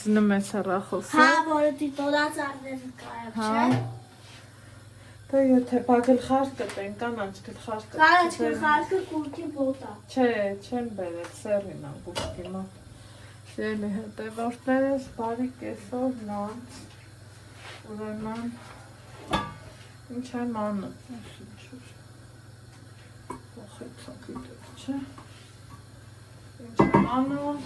Հարցնում ես հեռախոսը։ Հա, որը դիտորած արներ կարապ, չէ։ Դե եթե բա գլխարկը տեն, կանաչ գլխարկը։ Կանաչ գլխարկը կուրքի բոտա։ Չէ, չեմ բերել, սերին ան գուկի մա։ Սիրելի հետևորդներս, բարի կեսով լանց։ Ուրեմն, ինչ եմ անում, փոխեցա գիտեք, չէ։ Ինչ եմ անում,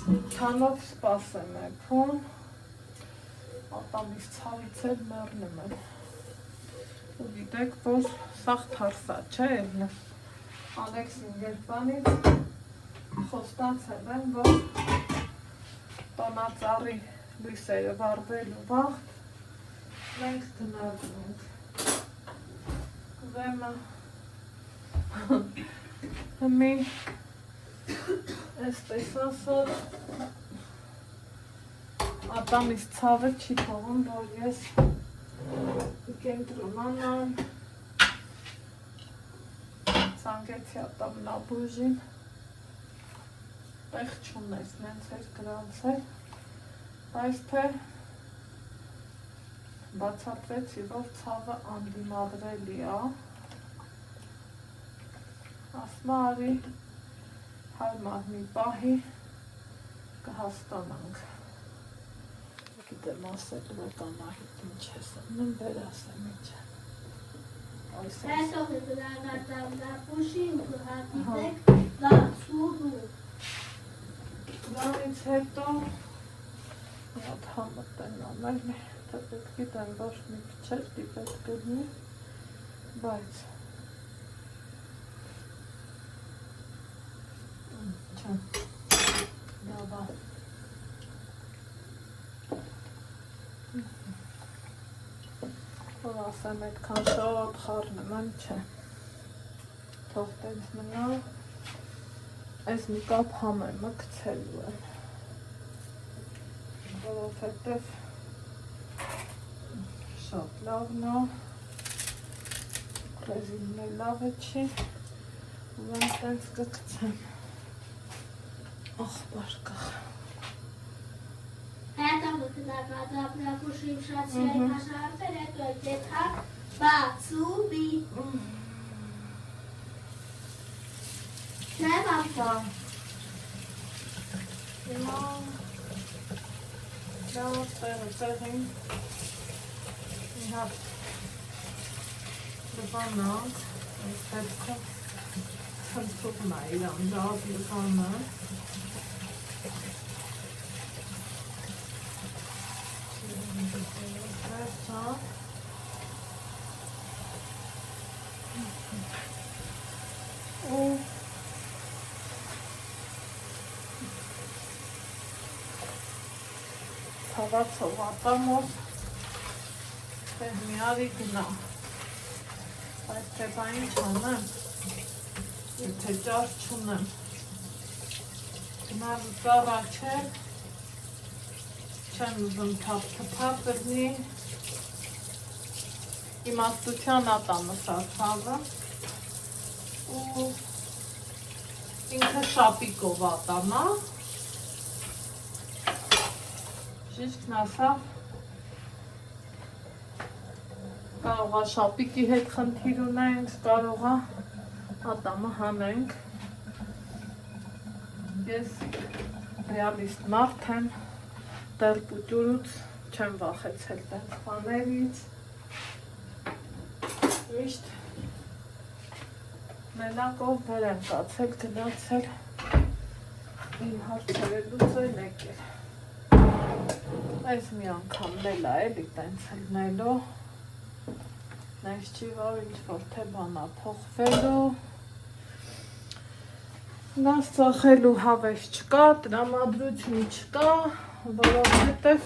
քանով սպասեմ էքոն, ատամիս ցավից էլ մեռնում եմ։ Ու գիտեք, որ սաղ թարսա, չէ էլնը։ Ալեքսին երբանից խոստացել եմ, որ տոնածառի լույսերը վառվելու վաղտ մենք գնալու ենք։ Ուրեմն հիմի այսպես ասած ատամիս ցավը չի թողում, որ ես կենտրոնանամ ցանկեցի ատամնաբուժին տեղ չունես, նենց էր գրանցել, բայց թե բացատրեցի, որ ցավը անդիմադրելի է, ասմա արի հարմար մի պահի կհաստանանք։ Գիտեմ ասելու է կանահիտ ինչ ես անում, բեր ասեմ ինչ է։ Հետո հրագարտամնապուշին կհատիտեք լացուրու։ Դրանից հետո մի հատ համըտ են անել, թե պետք գիտեմ, որ մի քիչ դիպետ կլինի, բայց չեմ, լավա։ Որ ասեմ այդքան շատ խառնում եմ, չէ, թող տենց մնա, այս մի կապ համեմը գցելու եմ, որովհետև շատ լավն է, ռեզինն էլ լավը չի, ուրեմն տենց կգցեմ, ախպարկախ։ Հետո հրագարտամնապուշին շատ սիրել հաշարվել, հետո դետակ բացուբի։ Չէ բապա։ Հիմա լավ տեղին մի հատ լվանանք, այս հետքը խնդրում է իրան լավ լվանը, ու ցավացող ատամով տեղ մի արի գնա, բայց թե բա ինչ անեմ, եթե ճար չունեմ, գնալուց առաջ է, չեմ ուզում թափ կրնի, իմաստության ատամը սա ցավը, ու ինքը շապիկով ատամա, Շիշկն ասավ, կարող է շապիկի հետ խնդիր ունենք, կարող է ատամը հանենք։ Ես ռեալիստ մարդ եմ, դեռ պուտյուրուց չեմ վախեցել տենց բաներից։ Միշտ մենակով վեր եմ կացել, գնացել, իմ հարցերը լուծել եկել։ Այս մի անգամն էլ է էլի տենց ելնելու, նայս չի, որ ինչ-որ թե բան է փոխվելու, նաս ծախելու հավես չկա, տրամադրություն չկա, որովհետև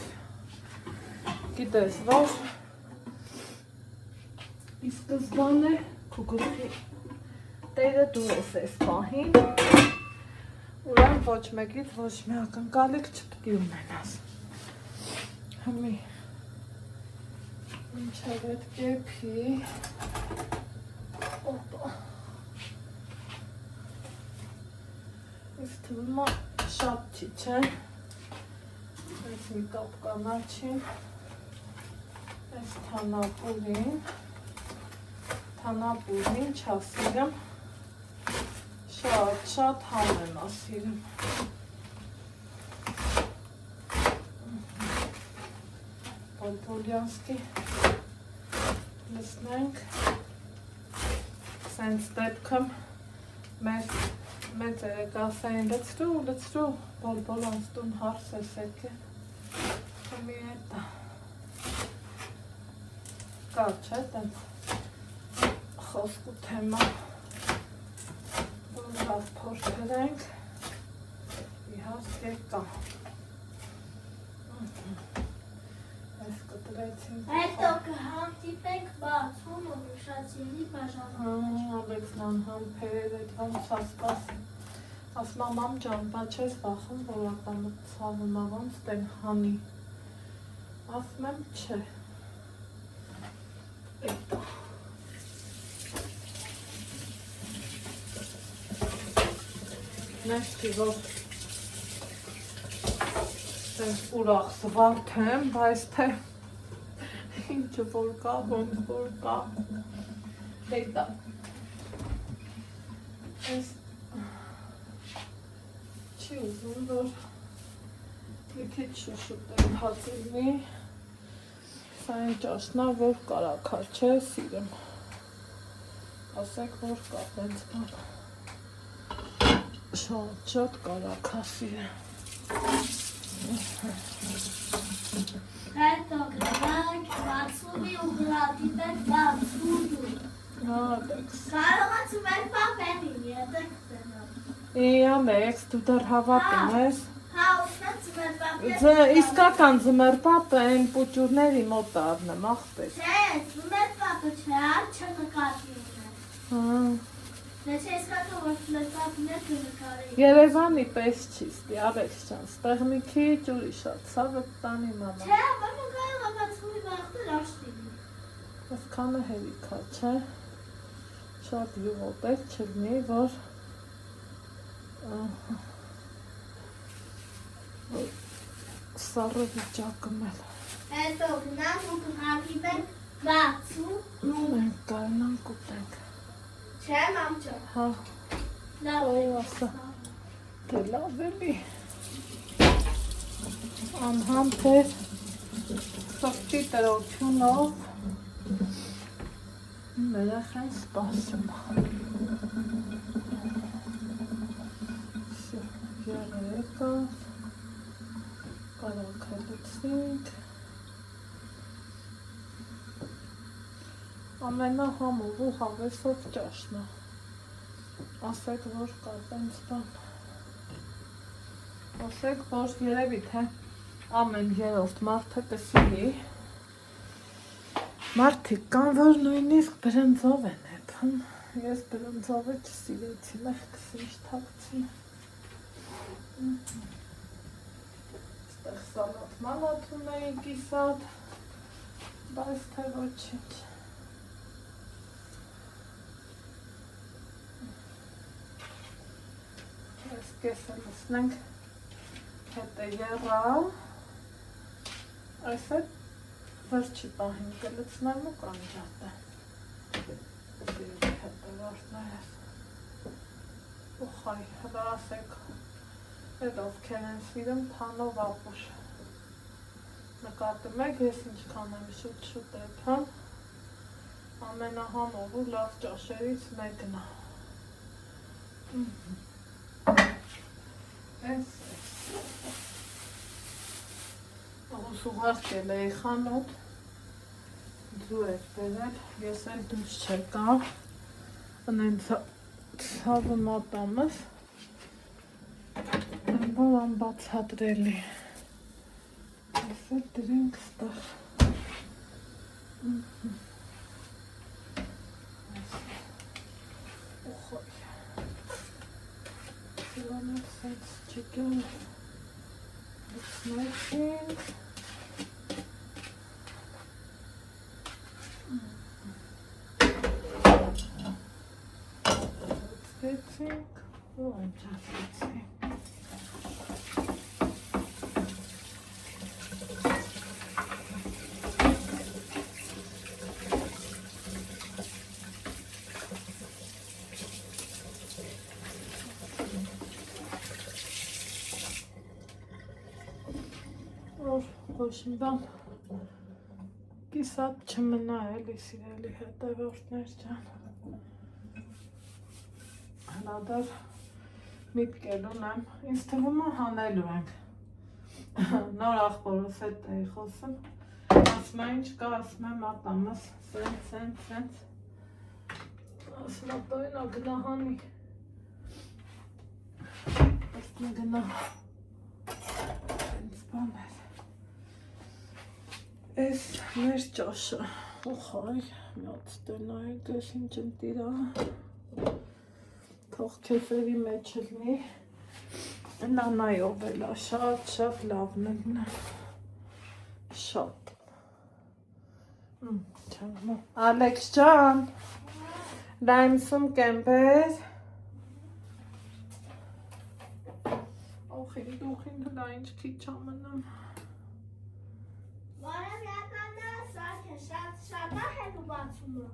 գիտես, որ ի սկզբանե քո գլխի տերը դու ես այս պահին, ուրեմն ոչ մեկից ոչ մի ակնկալիք չպետք է ունենաս։ Հիմի ինչև էդ կեփի, օպա, իսկ թվում է շատ չի, չէ, մի կապ կանաչին, այս թանապուրին չասիրեմ, շատ համ եմ ասիրեմ։ Պոլպոլյանսկի լսնենք, սենց դեպքըմ մեծ երեկասային լծրու, պոլպոլանստուն հարս է սեքը, մի էտա, կար չէ տենց խոսկու թեմա, որ լավ փորձենք, իհարկե կա։ Այս կտրեցինք։ Հետո կհանդիպենք բացում ու նշացիլի բաժանում։ Ալեքսն անհամբեր էդ ոնց ասպասի։ Աս մամամ ջան, բա չես վախում, որ ակամը ցավում ա ոնց տեն հանի։ Ասում եմ չէ։ Էտա։ Նեստի որ սենց ուրախ զվարդ եմ, բայց թե ինչը որ կա, ոնց որ կա, էտա, ես չի ուզում, որ մի քիչ շուշուտ եմ հացիվնի, սա այն ճաշնա, որ կարակա չէ, սիրեմ, ասեք, որ կա, բենց բան, շատ կարակա սիրեմ, Հետո գրանք բացումի ու գրատիպեք բացումի։ Ալեքս։ Կարող է ծմեր պապենին, ետեք տնով։ Ալեքս, դու դար հավատում ես։ Հա, ուսնա ծմեր պապենին։ Իսկական ձմեր պապը են պուճուրների մոտ արնեմ, աղբեր։ Չէ, ծմեր պապը չէ, արջը նկատի ունը։ Դե չէ, իսկական որ ծմեր պապներ կնկարի։ Երևանի պես չի ստի, Ալեքս ջան, ստեղ մի քիչ ուրիշ ա, ցավը տանի մամա։ Չէ, մամա կարող է բացումի վաղտը լաշտինի։ Այսքանը հերիքա, չէ։ Շատ յուղոպետ չլինի, որ սառը վիճակը մել։ Հետո գնանք ու կհանդիպենք բացում։ Մենք կարնանք ուտենք։ Չէ, մամ ջան։ Հա, Լավ Օ, է։ ասա, դե լավ էլի։ Անհամբեր սրտի տրոությունով Մերախեն սպասում։ Երեկա, կարակալուցինք, ամենահամով ու հավեսով ճաշնա, ասեք, որ կա տենց բան, ասեք, որ երևի թե ամեն երորդ մարդը կսիրի, մարդիկ կան, որ նույնիսկ բրնձով են էթում, ես բրնձովը չսիրեցի, մեղքս ինչ թակցին, ստեղ սալատ մանատ ունեի կիսատ, բայց թե ոչինչ, ես կեսը լսնենք, հետը եղավ, այս է վերջի պահին կլցնեմ ու կանջատը, հետը վարդնայես, ու խայ, հլա ասեք, Այդ ովքեր են սիրում թանով ապուշ, նկատում եք, ես ինչքան եմ շուտ էփան, ամենահամով ու լավ ճաշերից մեկն է, Ես ուղարկել էի խանութ, ձու էր բերել, ես էլ դուրս չեկա, ընենց ցավը մատամս, որ անբացատրելի, ես էլ դրենք ստեղ, ուխոյ, սիլանակ սենց չեկյալ, լցնեցինք, լցնեցինք, ու անջասեցինք, որ ոչ մի բան կիսատ չմնա էլի սիրելի հետևորդներ ջան։ Հնադար միտքեր ունեմ, ինձ թվում է հանելու ենք։ Նոր աղբորս հետ էի խոսում, ասում է ինչ կա, ասում եմ ատամս, սենց, ասում է տոյնա գնա հանի, ասում է գնա, ինձ բան էր, ես մեր ճաշը, ուխայ, միած տնայք ես ինչ եմ տիրա, թող կեֆերի մեջ լնի, նանայով էլա, շատ լավն է գնա, շատ, Ալեքս ջան, լայմսում կեմպեր, օխին դուխին հլա ինչ քիչ ամնամ, Բարև յականնա սարքը շատ է հետու բացումը։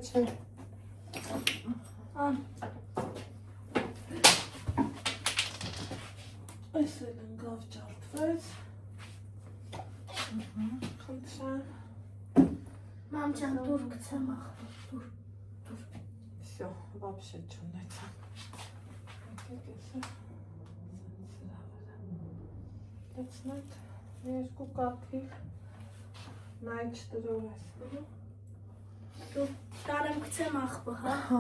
չէ, այս էլ ընգավ ճարդվեց, խնդրեմ, Մամ ջան, դուր գցեմ աղբոր, դուր։ Всё, вообще չունեցամ, եկեք եսը, լեցնենք, երկու կաթիլ, նայ չտրով ես, Դու տարեմ գցեմ աղբը, հա։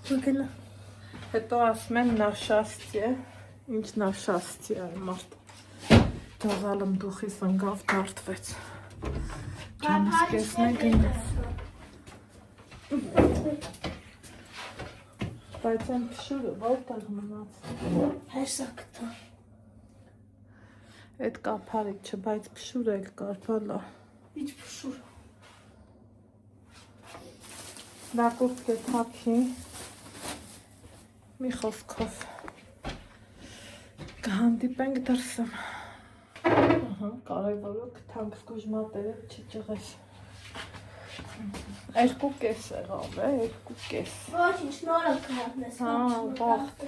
Դու գնա։ Հետո ասում են նաշաստի է, ինչ նաշաստի է մարդ, դաղալım դուխիս ընգավ դարդվեց, ճանս կեսն է գնես, բայց են պշուրը որտեղ մնաց, Հեսա կտա։ էդ կապարիք չէ, բայց պշուրը էլ կարպալա, Իչ պշուր։ լակուրտ կեթակի, մի խոսքով, կհանդիպենք դրսում, կարևորը կթանք զգուժմատերը չճղես, երկու կես եղավ է, երկու կես, Ոչինչ, նորը կհատնես։ բաղթ,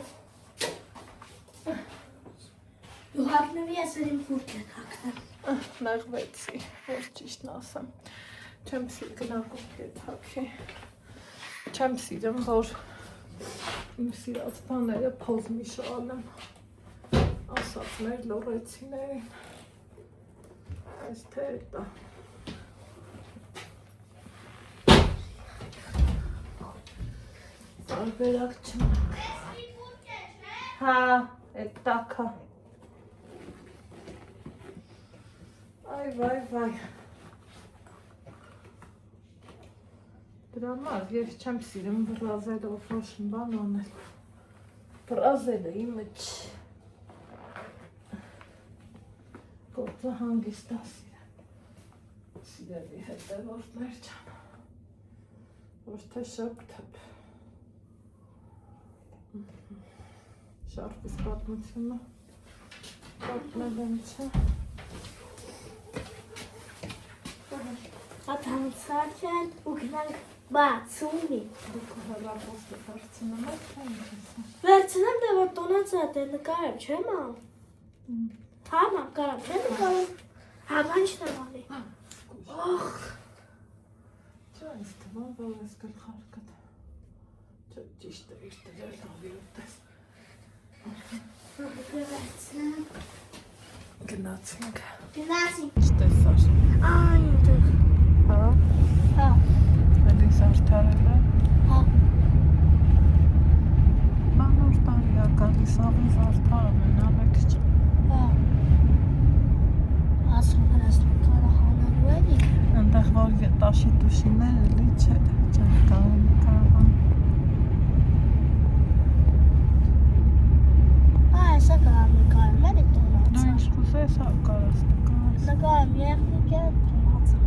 Դու հատնվի ես էլ իմ խուրկեն հակնեմ։ նեղվեցի, որ ճիշտն ասեմ, չեմ սիր գնակուտ կեթակի, չեմ սիրում, որ իմ սիրած բաները փոզմի շալեմ, ասած մեր լորեցիներին, այս թե էտա, տարբերակ չմնակ, հա, էտ տակա, վայ, դրա մար, ես չեմ սիրում վրազելով ոչ բան անել, վրազելը իմը գործը հանգիստ է սիրելի հետևորդներ ջան, ոչ թե շոկ թփ, շարքիս պատմությունը, պատմել եմ չէ, Հատանցած են ու գնանք բացումի։ դուք հեռապոստը վերցնում եք, թե ինչ ես, Վերցնեմ դե որ տոնացա դե նկարեմ, չէ մամ։ Հա մամ, կարամ, չէ նկարեմ։ Հա բանչն եմ ալի։ Ախ, Չէ, այս թվում, որ ես գլխարկդ, չէ, ճիշտ է իր դրել հավի ուտես, վերցնեմ։ գնացինք, Գնացինք։ չտեսար, Այն դուք։ հա, Հա, էլի զարդարել է, հա։ մանոր տարի ակալիս ավի զարդարում են, ավեքս չէ, Հա։ Ասում հրասնում կարա հանալու էլի։ ընդեղ որ տաշի տուշիներ էլի չէ, ճահկան, կարան, Այսա կարամ նկարեմ էլի դու տոնացա։ ինչ կուզես, հա կարաս նկարես, Նկարեմ եղնիկ է տոնացա։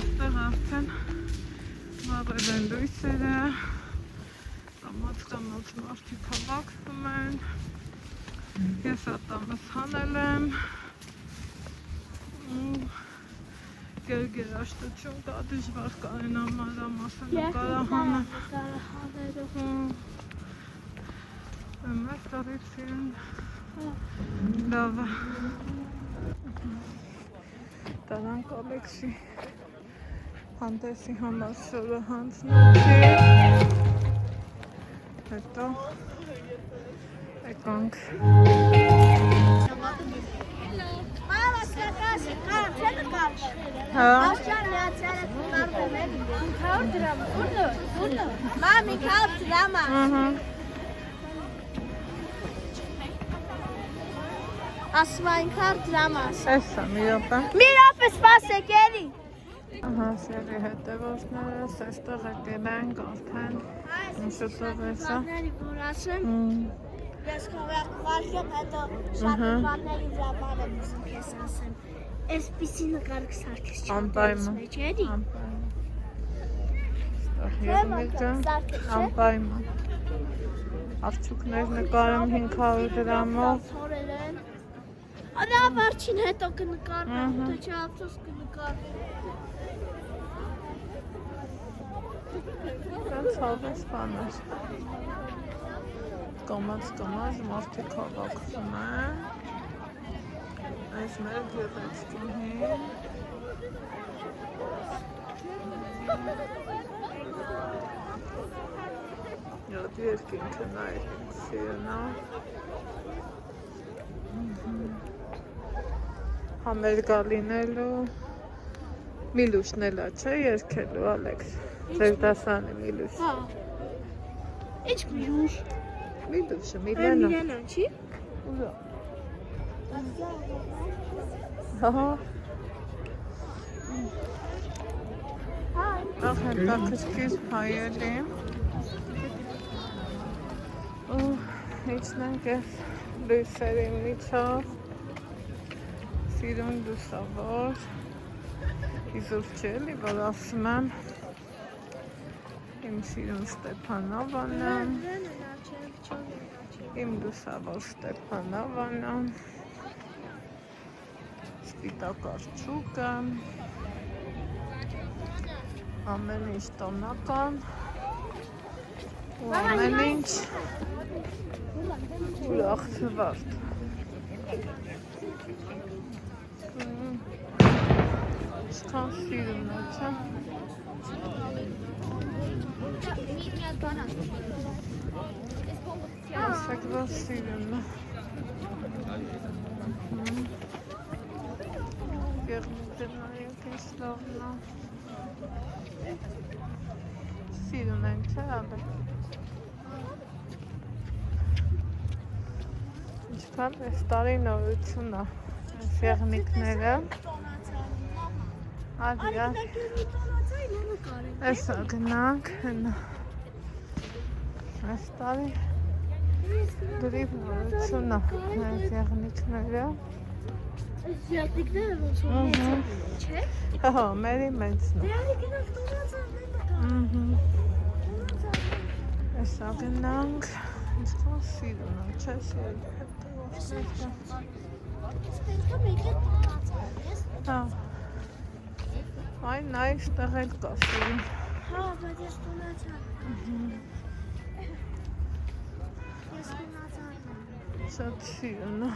այստեղ արդեն վաղել են լույսերը, կամաց մարդիկ հավաքվում են, ես ատամս հանել եմ, Գերգերաշտություն կա, դժվար կարենամ մանրամասն նկարահանել։ Մեծ տարիք սիրուն լավ է։ Տարանք Ալեքսի հանդեսի համար շորը հանձնեցի։ Հետո եկանք։ Հա։ Մամի, 500 դրամ։ Ասում այն 500 դրամ ասա։ Էսա մի րոպե։ Մի րոպե սպասեք էլի։ Ահա, սերի հետևորդներս այստեղ եկել ենք արդեն։ Շուտով էսա։ Որ ասեմ, ես քվարկեմ հետո շատ բաների վրա բաներ ուզում ես ասեմ։ Այսպիսի նկարք սարքես Անպայման։ մեջ էլի։ Անպայման։ Աղջուկներ նկարում 500 դրամով։ Արա վերջին հետո կնկարվեմ, թե չէ ափսոս կնկարվեմ։ Ganz հավես բաներ։ Կամաց մարդիկ հավաքվում են։ Այս մեր գեղեցկուհին։ Յոթ երկինքը նայեք սիրունա։ Համեր գալինելու Միլուշն էլա չէ երկելու Ալեքս։ Ձեր դասանի Միլուշ։ Հա։ Ինչ Միլուշ։ Միլուշը Միլենա։ Միլենա չի։ Ուրա։ Հա։ Ահա հետաքրքիր հայերի։ Ու իջնենք այս լույսերի միջով։ Սիրուն լուսավոր։ Իզուր չէ լի, որ ասում եմ։ Իմ սիրուն Ստեփանովանը, իմ լուսավոր Ստեփանովանը, սպիտակ արջուկը, ամեն ինչ տոնական, ու ամեն ինչ ուրախ թվարդ։ Ինչքան սիրուն է, չէ՞։ Ասեք, որ սիրուն է։ Գեղձեր նայեք, ինչ լավն է։ Սիրուն են, չէ՞ ալը։ Ինչքան այս տարի նորություն է, այս եղնիկները։ Ադիա։ Էսա գնանք, այս տարի գրիվ նորություն է, այս եղնիկները։ Այս եղնիկները ոնց որ մեծ են, չէ՞։ Հա, մերի մեծն է։ Դրանի գնանք տոնացան, Էսա գնանք, ինչքան սիրուն է, չէ՞ սիրուն հետևորդներ։ Հա։ Այն այստեղ էլ կա սիրուն։ Հա, բայց ես տոնացան։ Ես տոնացան։ Շատ սիրուն է։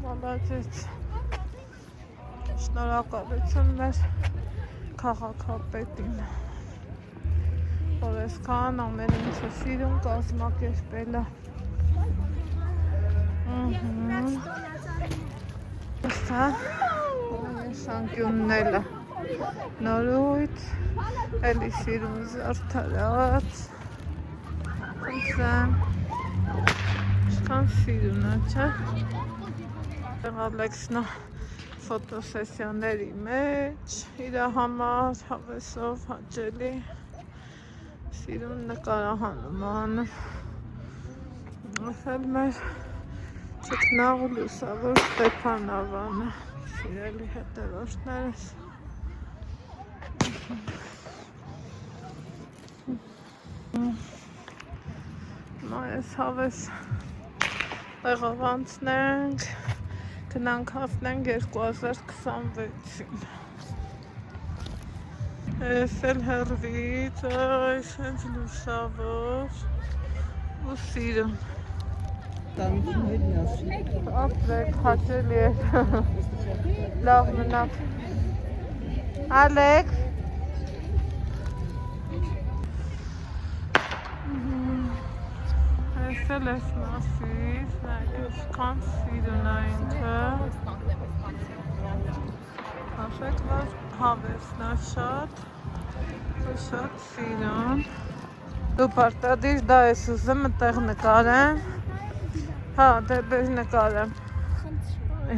Մալացեց։ Շնորհակալություն մեր քաղաքապետին, որ այսքան ամեն ինչը սիրուն կազմակերպել է։ Սա շանկյունն էլ է։ Նորույթ, էլի սիրուն զարդարած։ Սա ինչքան սիրուն է, չէ՞։ Ալեքսն է ֆոտոսեսիաների մեջ, իր համար հավեսով հաճելի սիրուն նկարահանում անում։ Ասել մեր ճգնաղ լուսավոր Ստեփանովանը, սիրելի հետևորդներս։ Այս հավես տեղով անցնենք, գնանք հասնենք 2026-ին։ Էսել հրվից, այսենց լուսավոր ու սիրուն։ Ապրեք, հաճելի էր։ Լավ մնաք։ Ալեքս։ Էսել ես մասից, նայք ինչքան սիրուն է ինքը։ Հաշեք, որ հավեսն է շատ սիրուն։ Դու պարտադիր դա ես ուզում մտեղ նկարեմ։ Հա, դե բեր նկարեմ։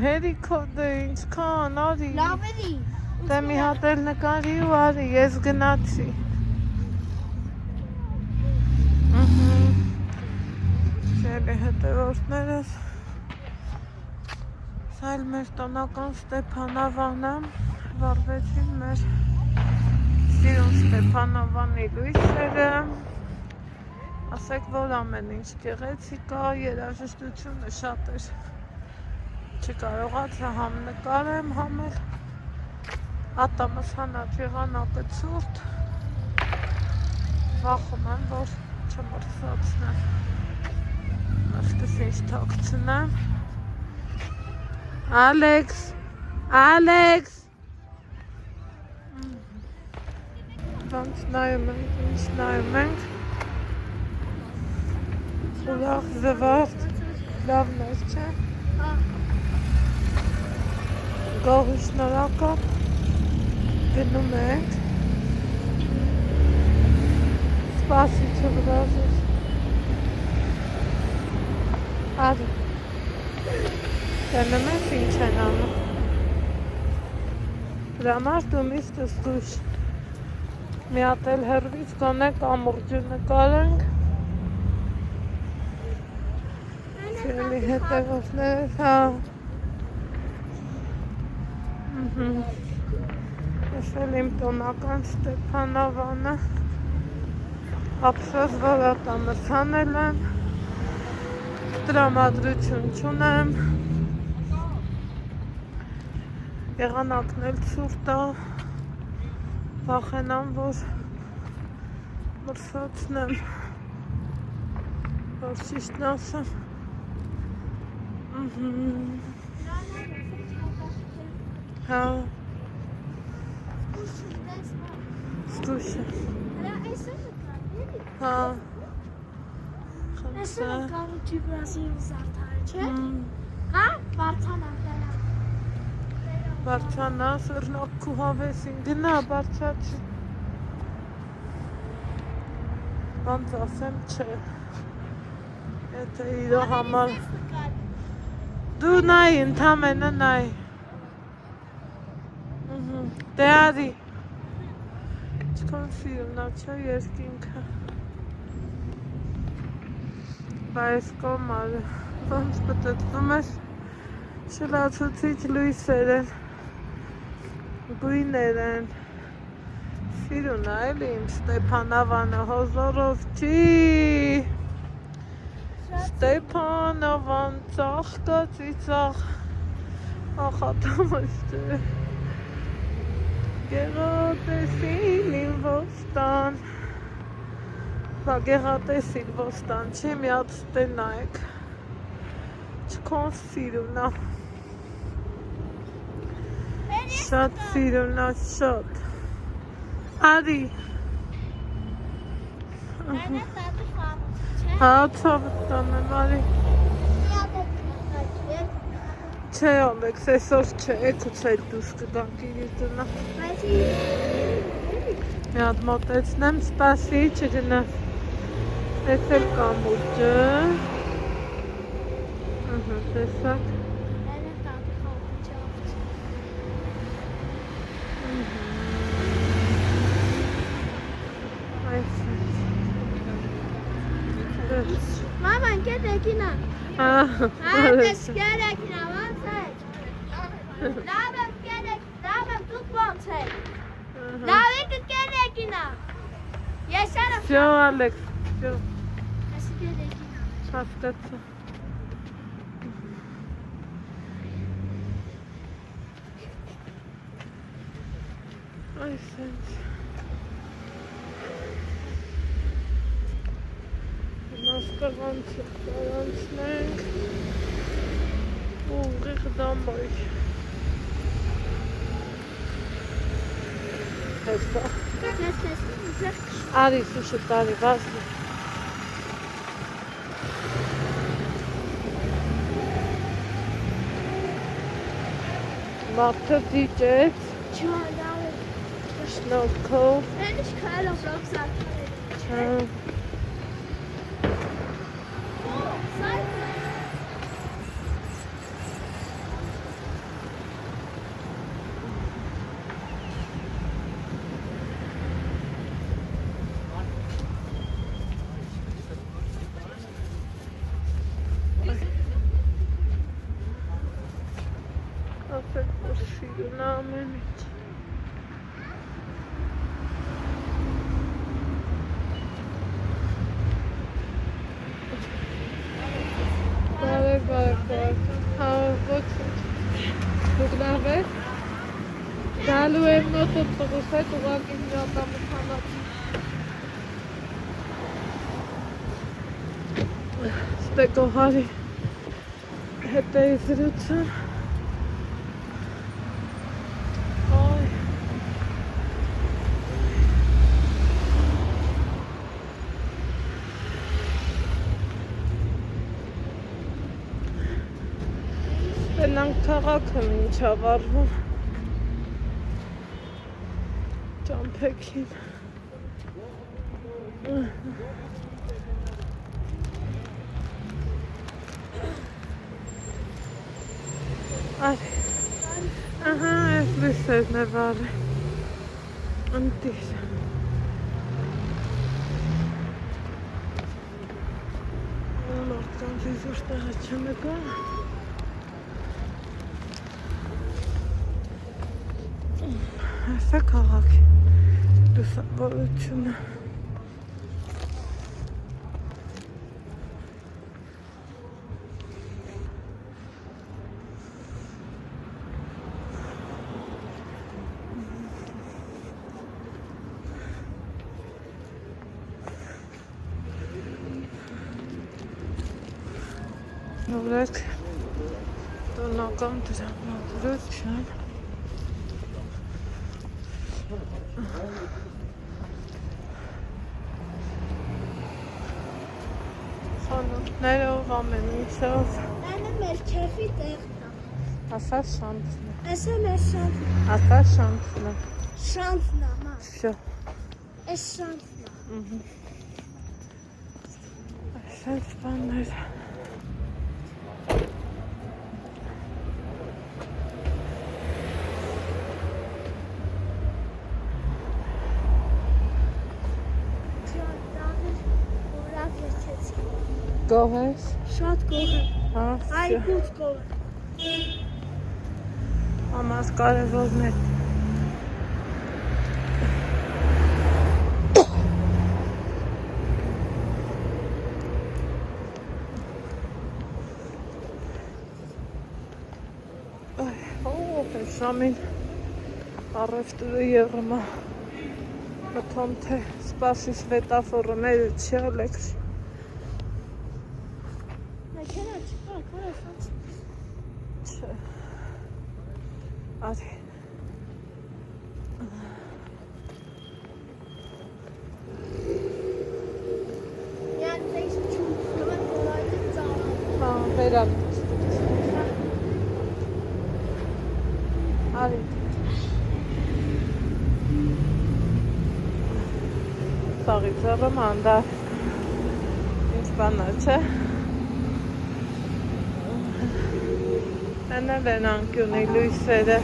Հերիքո դե ինչքան, արի։ Լավ էլի։ Դե մի հատ էլ նկարի ու արի, ես գնացի։ Սիրելի հետևորդներս, սա էլ մեր տոնական Ստեփանավանը, վառվեցին մեր սիրուն Ստեփանավանի լույսերը, ասեք, որ ամեն ինչ գեղեցիկ է, երաժշտությունը շատ էր, չկարողացա համ նկարեմ, համ էլ ատամս հանած եղանակը ցուրտ, վախում եմ, որ չմրսացնեմ, ախտս ինչ թաքցնեմ։ Ալեքս, Ալեքս։ Ոնց նայում ենք, ինչ նայում ենք։ Ուրախ զվարթ, լավն էր, չէ։ Գողի շնորհակալ, գնում ենք։ Սպասի չվրազես։ Արի։ Դնում ես ինչ են անում։ Դրամար դու միշտ զգույշ։ Մի հատ էլ հեռվից գոնե կամուրջը նկարենք։ Սիրելի հետևորդներ, հա։ Ես էլ իմ տոնական Ստեփանավանը։ Ափսոս, որ ատամս հանել եմ։ Տրամադրություն չունեմ։ Եղանակն էլ ցուրտ է։ Վախենամ, որ մրսացնեմ։ Որ ճիշտն ասեմ։ Հա։ Ստուշ է։ Հա։ Ես նկարում Ջիբրասիլի զարդարը, չէ։ Հա, Վարդանա։ Վարդանա, սրնակ քու հավեսին, գնա, բարձացի։ Ոնց ասեմ, չէ։ Եթե իրո համար։ Դու նայ, ընդամենը նայ։ Դե արի։ Չքան սիրուն է, չէ, երկինքը։ Բայց կոմարը, ոնց պտտվում ես, շլացուցիչ լույսեր են, գույներ են, սիրուն է էլի իմ Ստեփանավանը, հոզորով չի, Ստեփանավան ծաղկա ծիծաղ, ախատամս չէ, գեղատեսիլ իմ ոստան, Գեղատեսիլ ոստան չի, մի հատ ստե նայեք, չքան սիրուն է, շատ սիրուն է, շատ, արի, հա ցավդ տանեմ, արի, չէ Ալեքս, այսօր չէ, էքուց էլ դուս կգանք իրի տնա, մի հատ մոտեցնեմ, սպասի, չգնաս, Ես էլ կամուրջը, տեսակ, Մաման, կետ եկինա, այդպես կեր եկինա, ոնց եք, լավ եմ դուք ոնց եք, լավ եկը կեր եկինա, ես արը Всё, Ալեքս, всё, հասկացա, այս ենք, Կրանցնենք ու ուղիղ դամբայր հեսա արի սուշը տարի վազնի մարդը դիճեց շնորքով Afet boşuyor namen hiç. Bye. What? Dugnaver. Dalu emno tuttuğusa tuğakin yollamı sanat. Speko hari. Hette izlütsen. Բենանք քաղաքը մինչ ավարվում ճամփեքին արի ահա այս լույսերն է վարը ընտիր մարդկանց իզուր տեղը չնկա Հեսա քաղաքի լուսավորությունը նորեք տոնական դրամատրություն Խանութներով ամեն ինչով Անը մեր քեֆի տեղն է Ասա շանթն է Ասա մեր շանթն Ասա շանթն է Շանթն է մա Всё Այս շանթն է Այսպես բաններ Գոհ ես Շատ գոհ եմ Հա Այգուց գոհ Ամաս կարևորն է Շամին առևտուրը եղմա մտամ թե սպասի սվետաֆորը մերը չի ալեքս Մեքենա չկա, կարա սանց Չէ Արի Յան տեքս չում նվան կորայդը ծավան Հա, վերավ Արի Սաղի ծառը մանդար Ինչ բանա չէ Հենը լենանք ունի լույսերը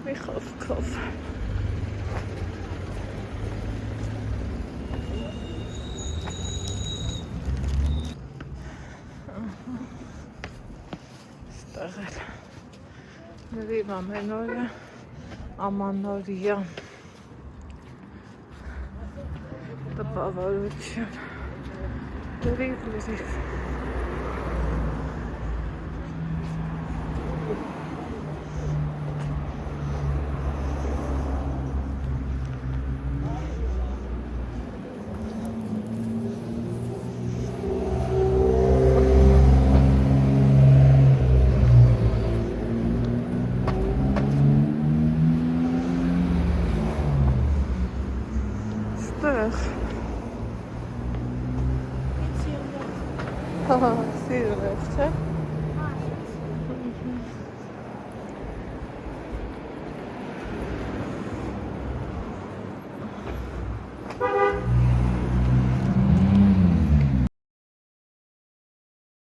Մի խոսքով Ստեղել Լրիվ ամեն օրը ամանորյա տպավարություն Լրիվ